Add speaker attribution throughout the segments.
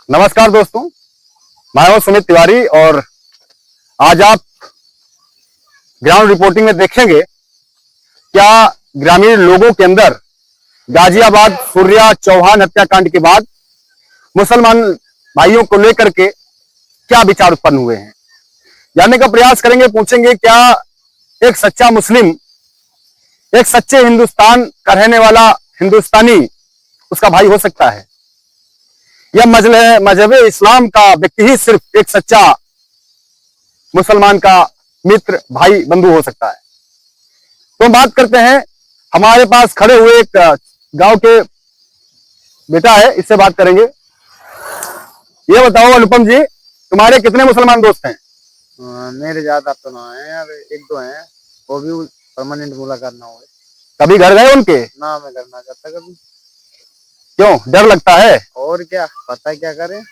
Speaker 1: नमस्कार दोस्तों, मैं हूं सुमित तिवारी और आज आप ग्राउंड रिपोर्टिंग में देखेंगे क्या ग्रामीण लोगों के अंदर गाजियाबाद सूर्या चौहान हत्याकांड के बाद मुसलमान भाइयों को लेकर के क्या विचार उत्पन्न हुए हैं, जानने का प्रयास करेंगे। पूछेंगे क्या एक सच्चा मुस्लिम, एक सच्चे हिंदुस्तान का रहने वाला हिंदुस्तानी उसका भाई हो सकता है, या मजहब इस्लाम का व्यक्ति ही सिर्फ एक सच्चा मुसलमान का मित्र, भाई, बंधु हो सकता है। तो हम बात करते हैं, हमारे पास खड़े हुए एक गांव के बेटा है, इससे बात करेंगे। ये बताओ अनुपम जी, तुम्हारे कितने मुसलमान दोस्त हैं?
Speaker 2: मेरे ज्यादा तो ना है यार, एक दो हैं, वो भी परमानेंट मुलाकात ना हो।
Speaker 1: कभी घर गए उनके?
Speaker 2: ना, मैं करना चाहता कभी।
Speaker 1: क्यों, डर लगता है?
Speaker 2: और क्या पता है क्या करें।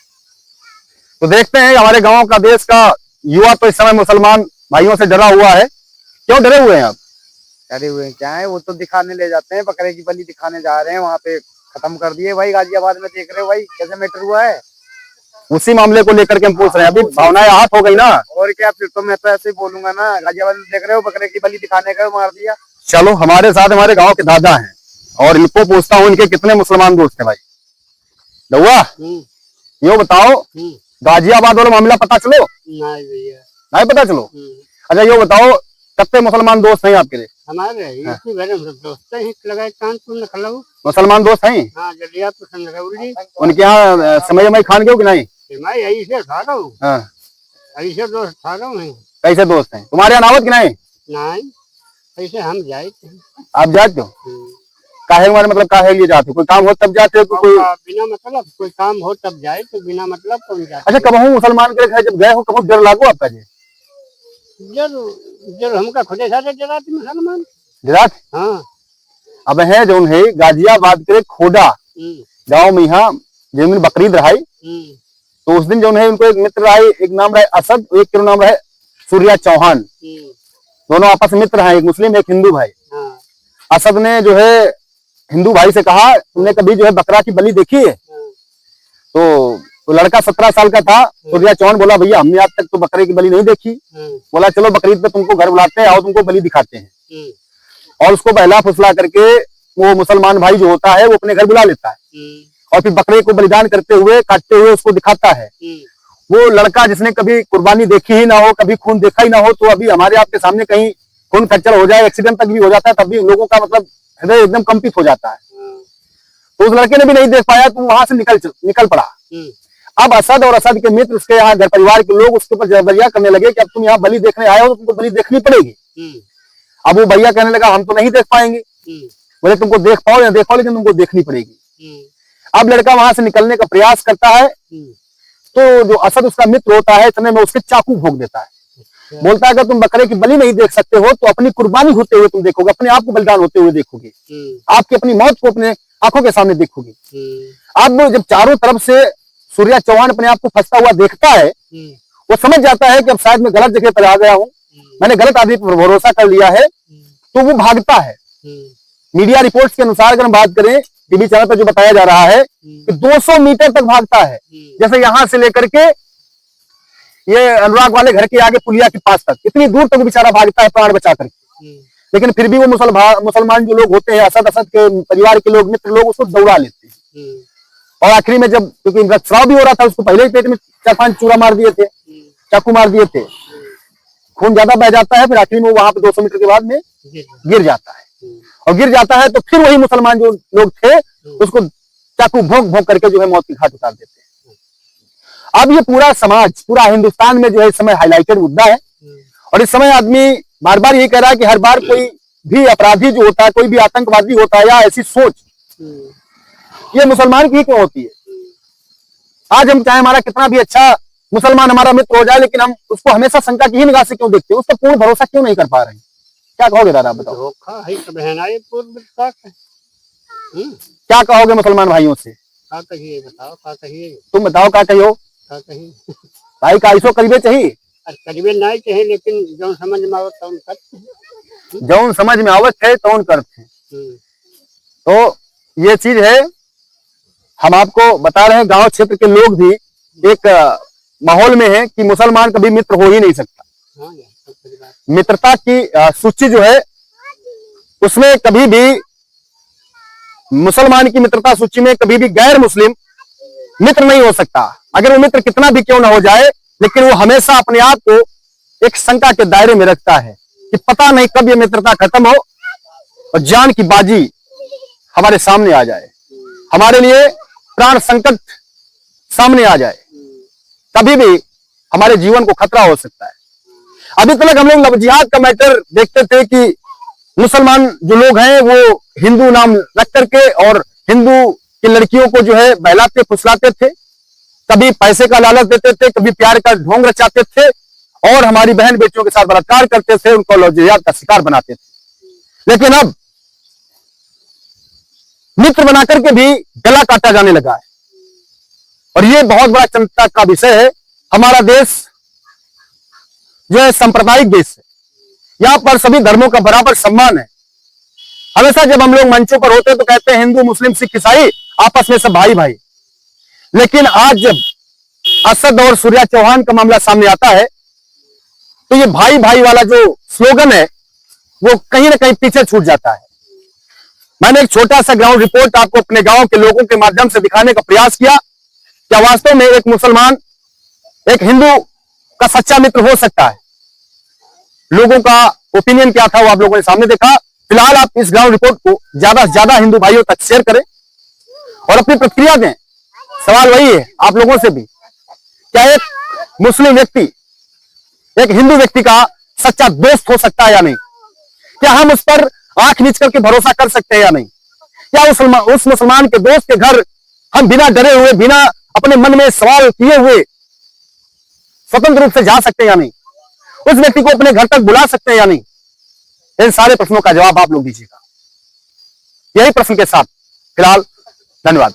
Speaker 1: तो देखते हैं, हमारे गांव का, देश का युवा तो इस समय मुसलमान भाइयों से डरा हुआ है। क्यों डरे हुए हैं आप?
Speaker 2: डरे हुए क्या है, वो तो दिखाने ले जाते हैं, बकरे की बलि दिखाने जा रहे हैं, वहाँ पे खत्म कर दिए भाई। गाजियाबाद में देख रहे हो भाई कैसे मैटर हुआ है।
Speaker 1: उसी मामले को लेकर के हम पूछ रहे हैं। अभी भावनाएं आहत हो गई ना।
Speaker 2: और क्या, फिर तो मैं तो ऐसे ही बोलूंगा ना, गाजियाबाद में देख रहे हो बकरे की बलि दिखाने का मार दिया।
Speaker 1: चलो, हमारे साथ हमारे गांव के दादा हैं और इनको पूछता हूँ, इनके कितने मुसलमान दोस्त हैं भाई। दउआ, यो बताओ, गाजियाबाद वाला मामला पता चलो?
Speaker 2: नहीं भैया,
Speaker 1: नहीं पता चलो। अच्छा, यो बताओ, कितने मुसलमान दोस्त हैं आपके?
Speaker 2: हमारे दोस्त लगाए
Speaker 1: मुसलमान दोस्त हैं?
Speaker 2: हाँ,
Speaker 1: उनके यहाँ समय खान गए कि नहीं?
Speaker 2: ऐसे खा रहा हूँ।
Speaker 1: हाँ।
Speaker 2: ऐसे दोस्त खा रहा हूँ।
Speaker 1: कैसे दोस्त हैं तुम्हारे यहाँ? नावत कि नहीं?
Speaker 2: नहीं, ऐसे हम जाए।
Speaker 1: आप जाते हो? काहे हमारे मतलब काहे लिए जाते हो? कोई काम हो तब जाते हो? कोई
Speaker 2: बिना मतलब कोई काम हो तब जाए, तो बिना मतलब कौन जाए।
Speaker 1: अच्छा, कब मुसलमान के घर जब गए हो, कब डर लागो आपका?
Speaker 2: जब हमका खुदे सारे डराते मुसलमान
Speaker 1: डरात।
Speaker 2: हाँ।
Speaker 1: अब है जो है गाजियाबाद के खोडा गांव में, यहाँ जिस दिन बकरीद रहाई, तो उस दिन जो है उनको एक मित्र रहा, एक नाम रहा असद, एक के नाम रहा सूर्या चौहान। दोनों आपस में मित्र हैं, एक मुस्लिम एक हिंदू भाई। असद ने जो है हिंदू भाई से कहा, तुमने कभी जो है बकरा की बलि देखी है? तो लड़का 17 साल का था। सूर्या चौहान बोला, भैया हमने आज तक तो बकरे की बलि नहीं देखी। बोला चलो बकरीद पे तुमको घर बुलाते हैं, आओ तुमको बलि दिखाते हैं। और उसको बहला फुसला करके वो मुसलमान भाई जो होता है वो अपने घर बुला लेता है और फिर बकरे को बलिदान करते हुए, काटते हुए उसको दिखाता है। वो लड़का जिसने कभी कुर्बानी देखी ही ना हो, कभी खून देखा ही ना हो, तो अभी हमारे आपके सामने कहीं खून खच्चर हो जाए, एक्सीडेंट तक भी हो जाता है, तब भी लोगों का मतलब हृदय एकदम कंपित हो जाता है। तो उस लड़के ने भी नहीं देख पाया, तो वहां से निकल पड़ा। अब असद और असद के मित्र, उसके यहाँ घर परिवार के लोग उसके ऊपर जबरिया करने लगे कि अब तुम यहाँ बलि देखने आए हो तो तुमको बलि देखनी पड़ेगी। अब वो भैया कहने लगा, हम तो नहीं देख पाएंगे। बोले तुमको देख पाओ या देखो, लेकिन तुमको देखनी पड़ेगी। अब लड़का वहां से निकलने का प्रयास करता है, तो जो असद उसका मित्र होता है, इतने में उसके चाकू भोंक देता है। बोलता है अगर तुम बकरे की बलि नहीं देख सकते हो तो अपनी कुर्बानी होते हुए तुम देखोगे, अपने आप को बलिदान होते हुए देखोगे, आपकी अपनी मौत को अपने आंखों के सामने देखोगे। अब जब चारों तरफ से सूर्या चौहान अपने आप को फंसता हुआ देखता है, वो समझ जाता है कि अब शायद मैं गलत जगह पर आ गया हूँ, मैंने गलत आदमी पर भरोसा कर लिया है, तो वो भागता है। मीडिया रिपोर्ट्स के अनुसार अगर हम बात करें, टीवी चैनल पर जो बताया जा रहा है कि 200 मीटर तक भागता है, जैसे यहां से लेकर के ये अनुराग वाले घर के आगे पुलिया के पास तक, इतनी दूर तक बेचारा भागता है प्राण बचा करके। लेकिन फिर भी वो मुसलमान जो लोग होते हैं, असद के परिवार के लोग, मित्र लोग, उसको दौड़ा लेते हैं। और आखिरी में जब, क्योंकि रक्तस्राव भी हो रहा था, उसको पहले ही पेट में 4-5 चूरा मार दिए थे, चाकू मार दिए थे, खून ज्यादा बह जाता है, फिर आखिरी में वहां पे 200 मीटर के बाद में गिर जाता है। और गिर जाता है तो फिर वही मुसलमान जो लोग थे उसको चाकू भोंक भोंक करके जो है मौत की घाट उतार देते हैं। अब ये पूरा समाज, पूरा हिंदुस्तान में जो है इस समय हाईलाइटेड मुद्दा है। और इस समय आदमी बार बार यही कह रहा है कि हर बार कोई भी अपराधी जो होता है, कोई भी आतंकवादी होता है, या ऐसी सोच ये मुसलमान की क्यों होती है? आज हम चाहे हमारा कितना भी अच्छा मुसलमान हमारा मित्र हो जाए, लेकिन हम उसको हमेशा शंका की ही निगाह से क्यों देखते हैं, उस पर पूर्ण भरोसा क्यों नहीं कर पा रहे हैं? क्या कहोगे दादा, बताओ? क्या कहोगे मुसलमान भाइयों से?
Speaker 2: बताओ क्या कहिए,
Speaker 1: तुम बताओ क्या कहियो भाई? का ऐसो करीबे चाहिए,
Speaker 2: करीबे नहीं चाहिए, लेकिन जो समझ में आवत तो करते,
Speaker 1: जो समझ में आवत है तो करते। तो ये चीज है, हम आपको बता रहे हैं, गांव क्षेत्र के लोग भी एक माहौल में हैं कि मुसलमान कभी मित्र हो ही नहीं सकता। मित्रता की सूची जो है उसमें कभी भी मुसलमान की मित्रता सूची में कभी भी गैर मुस्लिम मित्र नहीं हो सकता। अगर वो मित्र कितना भी क्यों ना हो जाए, लेकिन वो हमेशा अपने आप को एक शंका के दायरे में रखता है कि पता नहीं कब ये मित्रता खत्म हो और जान की बाजी हमारे सामने आ जाए, हमारे लिए प्राण संकट सामने आ जाए, कभी भी हमारे जीवन को खतरा हो सकता है। अभी तक हम लोग लव जिहाद का मैटर देखते थे कि मुसलमान जो लोग हैं वो हिंदू नाम रख करके और हिंदू की लड़कियों को जो है बहलाते फुसलाते थे, कभी पैसे का लालच देते थे, कभी प्यार का ढोंग रचाते थे और हमारी बहन बेटियों के साथ बलात्कार करते थे, उनको लव जिहाद का शिकार बनाते थे। लेकिन अब मित्र बनाकर के भी गला काटा जाने लगा है और ये बहुत बड़ा चिंता का विषय है। हमारा देश जो है सांप्रदायिक देश है, यहां पर सभी धर्मों का बराबर सम्मान है। हमेशा जब हम लोग मंचों पर होते हैं तो कहते हैं हिंदू मुस्लिम सिख ईसाई आपस में सब भाई भाई, लेकिन आज जब असद और सूर्या चौहान का मामला सामने आता है तो ये भाई भाई वाला जो स्लोगन है वो कहीं ना कहीं पीछे छूट जाता है। मैंने एक छोटा सा ग्राउंड रिपोर्ट आपको अपने गांव के लोगों के माध्यम से दिखाने का प्रयास किया। क्या वास्तव में एक मुसलमान एक हिंदू का सच्चा मित्र हो सकता है? लोगों का ओपिनियन क्या था वो आप लोगों ने सामने देखा। फिलहाल आप इस ग्राउंड रिपोर्ट को ज्यादा से ज्यादा हिंदू भाइयों तक शेयर करें और अपनी प्रतिक्रिया दें। सवाल वही है आप लोगों से भी, क्या एक मुस्लिम व्यक्ति एक हिंदू व्यक्ति का सच्चा दोस्त हो सकता है या नहीं? क्या हम उस पर आंख नीच करके भरोसा कर सकते हैं या नहीं? क्या उस मुसलमान के दोस्त के घर हम बिना डरे हुए, बिना अपने मन में सवाल किए हुए स्वतंत्र रूप से जा सकते हैं या नहीं? उस व्यक्ति को अपने घर तक बुला सकते हैं या नहीं? इन सारे प्रश्नों का जवाब आप लोग दीजिएगा। यही प्रश्न के साथ फिलहाल धन्यवाद।